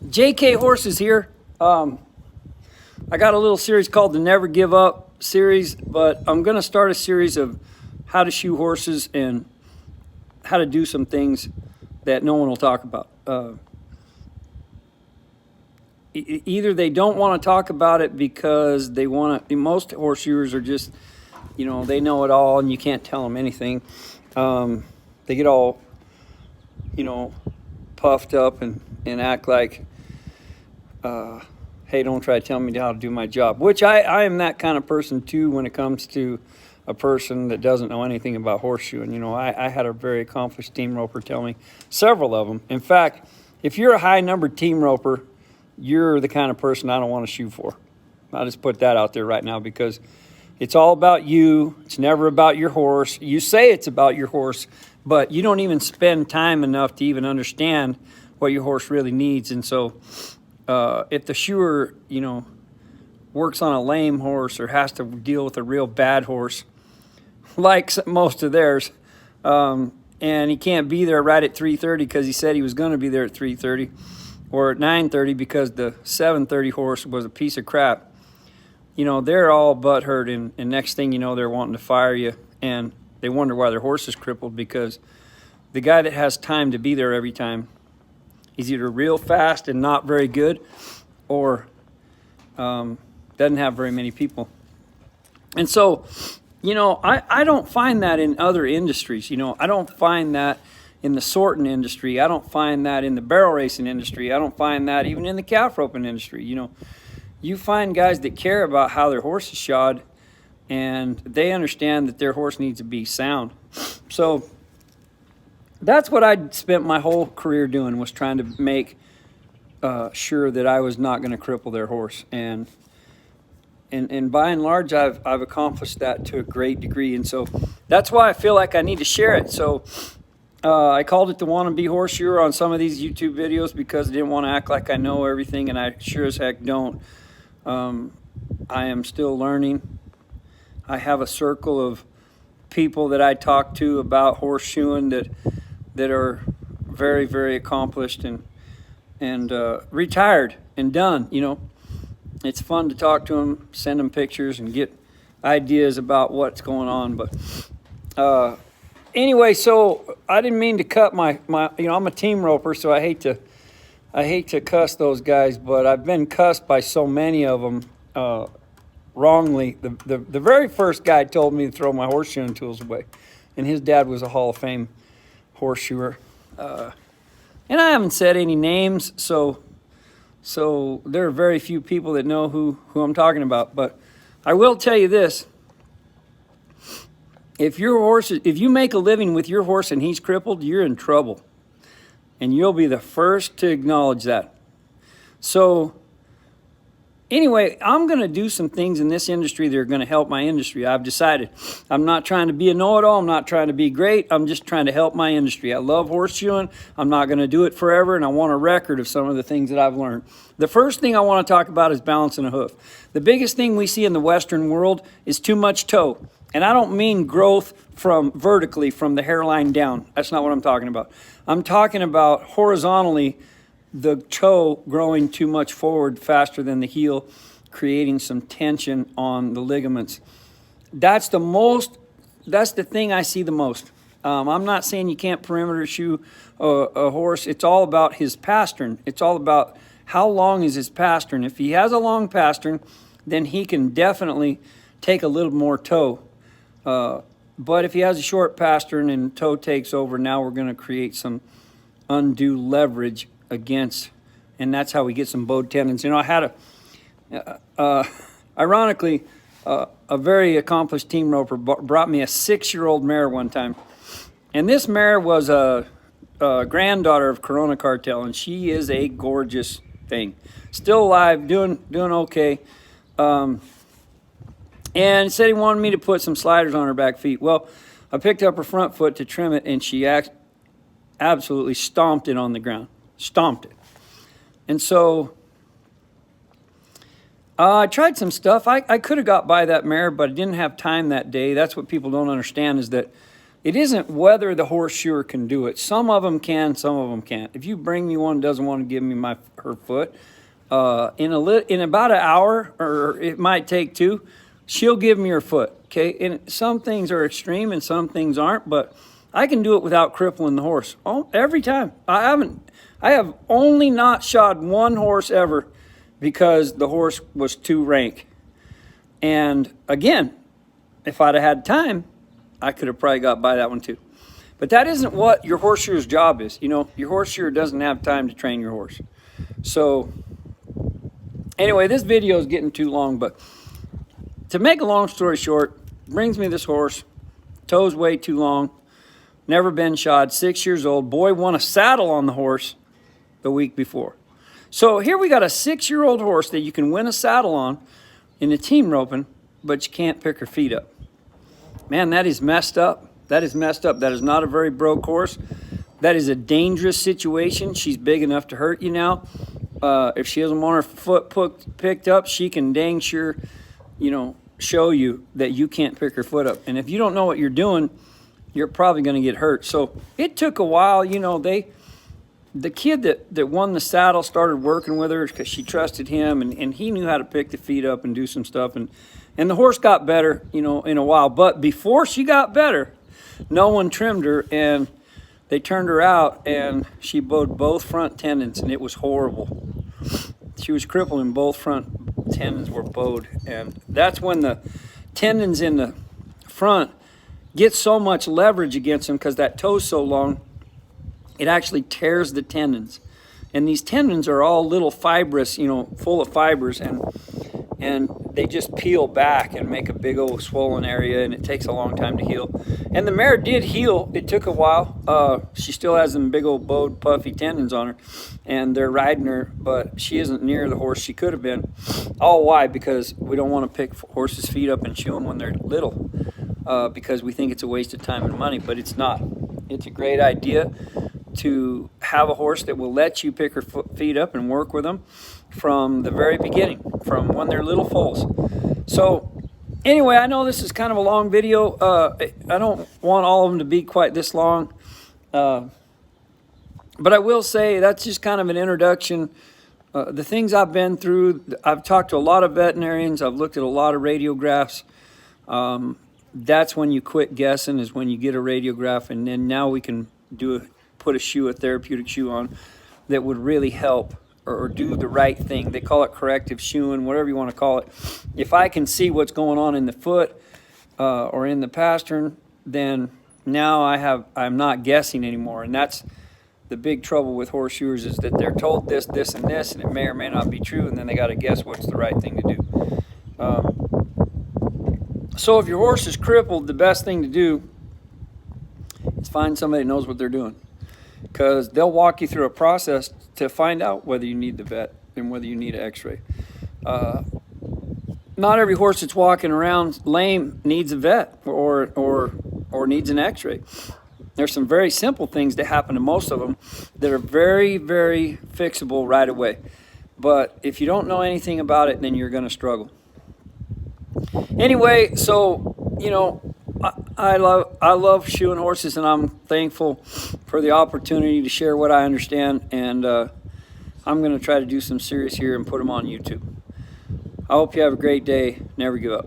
JK Horses here. I got a little series called the Never Give Up series, but I'm going to start a series of how to shoe horses and how to do some things that no one will talk about. Either they don't want to talk about it because they want to, most horseshoers are just, they know it all and you can't tell them anything. They get all, puffed up and act like, hey, don't try to tell me how to do my job, which I am that kind of person too when it comes to a person that doesn't know anything about horseshoeing. I had a very accomplished team roper tell me, several of them. In fact, if you're a high numbered team roper, you're the kind of person I don't want to shoe for. I'll just put that out there right now because it's all about you. It's never about your horse. You say it's about your horse, but you don't even spend time enough to even understand what your horse really needs. And so if the shoer, works on a lame horse or has to deal with a real bad horse, like most of theirs, and he can't be there right at 3:30 because he said he was going to be there at 3:30 or at 9:30 because the 7:30 horse was a piece of crap, they're all butthurt, and next thing you know, they're wanting to fire you, and they wonder why their horse is crippled because the guy that has time to be there every time, he's either real fast and not very good or doesn't have very many people. And so, I don't find that in other industries. I don't find that in the sorting industry. I don't find that in the barrel racing industry. I don't find that even in the calf roping industry. You find guys that care about how their horse is shod and they understand that their horse needs to be sound. So that's what I spent my whole career doing, was trying to make sure that I was not going to cripple their horse. And by and large, I've accomplished that to a great degree. And so that's why I feel like I need to share it. So I called it the Wannabe Horseshoer on some of these YouTube videos because I didn't want to act like I know everything, and I sure as heck don't. I am still learning. I have a circle of people that I talk to about horseshoeing that are very, very accomplished and retired and done. It's fun to talk to them, send them pictures, and get ideas about what's going on. But anyway, so I didn't mean to cut my I'm a team roper, so I hate to cuss those guys, but I've been cussed by so many of them wrongly. The very first guy told me to throw my horseshoeing tools away, and his dad was a Hall of Fame horseshoer. And I haven't said any names, so there are very few people that know who I'm talking about. But I will tell you this. If you make a living with your horse and he's crippled, you're in trouble. And you'll be the first to acknowledge that. So anyway, I'm going to do some things in this industry that are going to help my industry. I've decided. I'm not trying to be a know-it-all. I'm not trying to be great. I'm just trying to help my industry. I love horseshoeing. I'm not going to do it forever, and I want a record of some of the things that I've learned. The first thing I want to talk about is balancing a hoof. The biggest thing we see in the Western world is too much toe. And I don't mean growth from vertically from the hairline down. That's not what I'm talking about. I'm talking about horizontally, the toe growing too much forward faster than the heel, creating some tension on the ligaments. That's the thing I see the most. I'm not saying you can't perimeter shoe a horse. It's all about his pastern. It's all about how long is his pastern. If he has a long pastern, then he can definitely take a little more toe. But if he has a short pastern and toe takes over, now we're going to create some undue leverage against, and that's how we get some bowed tendons. I had ironically, a very accomplished team roper brought me a 6-year-old mare one time. And this mare was a granddaughter of Corona Cartel, and she is a gorgeous thing. Still alive, doing okay. And he said he wanted me to put some sliders on her back feet. Well, I picked up her front foot to trim it, and she absolutely stomped it on the ground. Stomped it. And so I tried some stuff. I could have got by that mare, but I didn't have time that day. That's what people don't understand, is that it isn't whether the horseshoer can do it. Some of them can, some of them can't. If you bring me one who doesn't want to give me her foot, in about an hour, or it might take two, she'll give me her foot. Okay, and some things are extreme and some things aren't, but I can do it without crippling the horse. Every time. I have only not shod one horse ever because the horse was too rank. And again, if I'd have had time, I could have probably got by that one too. But that isn't what your horseshoer's job is. You know, your horseshoer doesn't have time to train your horse. So anyway, this video is getting too long, but to make a long story short, brings me this horse, toes way too long, never been shod, 6 years old. Boy won a saddle on the horse the week before. So here we got a 6-year-old horse that you can win a saddle on in the team roping, but you can't pick her feet up. Man, that is messed up. That is messed up. That is not a very broke horse. That is a dangerous situation. She's big enough to hurt you now. If she doesn't want her foot picked up, she can dang sure, show you that you can't pick her foot up. And if you don't know what you're doing, you're probably going to get hurt. So it took a while. The kid that won the saddle started working with her because she trusted him, and he knew how to pick the feet up and do some stuff. And the horse got better, in a while. But before she got better, no one trimmed her, and they turned her out, and she bowed both front tendons, and it was horrible. She was crippled, and both front tendons were bowed. And that's when the tendons in the front get so much leverage against them because that toe's so long, it actually tears the tendons. And these tendons are all little fibrous, full of fibers, and they just peel back and make a big old swollen area, and it takes a long time to heal. And the mare did heal. It took a while. She still has them big old bowed, puffy tendons on her, and they're riding her, but she isn't near the horse she could have been. All why? Because we don't want to pick horses' feet up and chew them when they're little, because we think it's a waste of time and money, but it's not. It's a great idea to have a horse that will let you pick her feet up and work with them from the very beginning, from when they're little foals. So anyway, I know this is kind of a long video. I don't want all of them to be quite this long. But I will say that's just kind of an introduction. The things I've been through, I've talked to a lot of veterinarians. I've looked at a lot of radiographs. That's when you quit guessing, is when you get a radiograph, and then now we can put a therapeutic shoe on that would really help or do the right thing. They call it corrective shoeing, whatever you want to call it. If I can see what's going on in the foot or in the pastern, then now I'm not guessing anymore. And that's the big trouble with horseshoers, is that they're told this, this, and this, and it may or may not be true, and then they got to guess what's the right thing to do. So if your horse is crippled, the best thing to do is find somebody that knows what they're doing, because they'll walk you through a process to find out whether you need the vet and whether you need an x-ray. Not every horse that's walking around lame needs a vet or needs an x-ray. There's some very simple things that happen to most of them that are very, very fixable right away. But if you don't know anything about it, then you're going to struggle. Anyway, so, I love shoeing horses, and I'm thankful for the opportunity to share what I understand, and I'm going to try to do some series here and put them on YouTube. I hope you have a great day. Never give up.